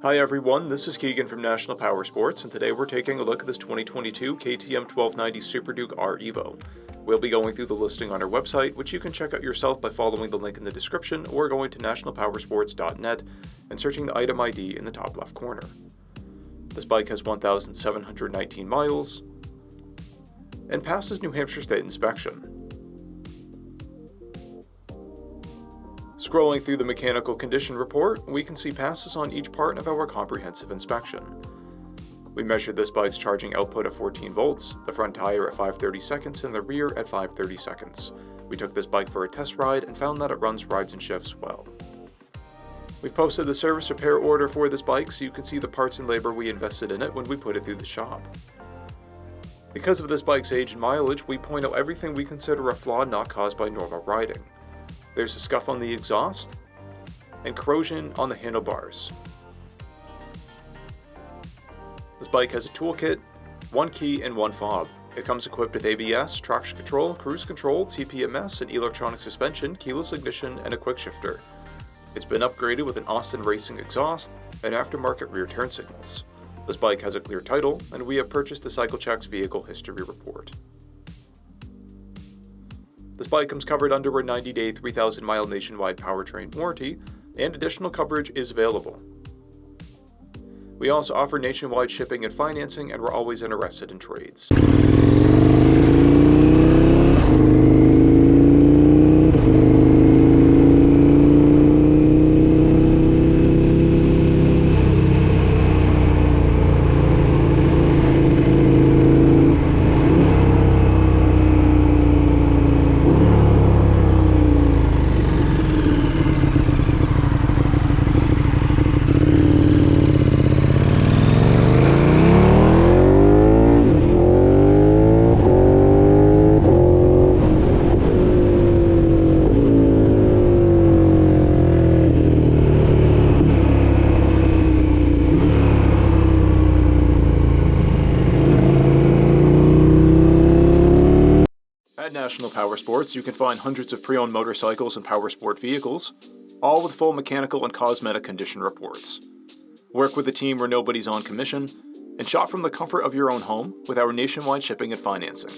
Hi everyone, this is Keegan from National Powersports, and today we're taking a look at this 2022 KTM 1290 SUPERDUKE R EVO. We'll be going through the listing on our website, which you can check out yourself by following the link in the description or going to nationalpowersports.net and searching the item ID in the top left corner. This bike has 1,719 miles and passes New Hampshire State inspection. Scrolling through the mechanical condition report, we can see passes on each part of our comprehensive inspection. We measured this bike's charging output at 14 volts, the front tire at 5/30 seconds, and the rear at 5/30 seconds. We took this bike for a test ride and found that it runs rides and shifts well. We've posted the service repair order for this bike so you can see the parts and labor we invested in it when we put it through the shop. Because of this bike's age and mileage, we point out everything we consider a flaw not caused by normal riding. There's a scuff on the exhaust and corrosion on the handlebars. This bike has a toolkit, one key, and one fob. It comes equipped with ABS, traction control, cruise control, TPMS, and electronic suspension, keyless ignition, and a quick shifter. It's been upgraded with an Austin Racing exhaust and aftermarket rear turn signals. This bike has a clear title, and we have purchased the CycleCheck's vehicle history report. This bike comes covered under a 90-day, 3,000-mile nationwide powertrain warranty, and additional coverage is available. We also offer nationwide shipping and financing, and we're always interested in trades. At National Powersports, you can find hundreds of pre-owned motorcycles and powersport vehicles, all with full mechanical and cosmetic condition reports. Work with a team where nobody's on commission, and shop from the comfort of your own home with our nationwide shipping and financing.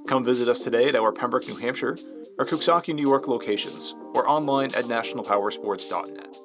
Come visit us today at our Pembroke, New Hampshire, or Coxsackie, New York locations, or online at nationalpowersports.net.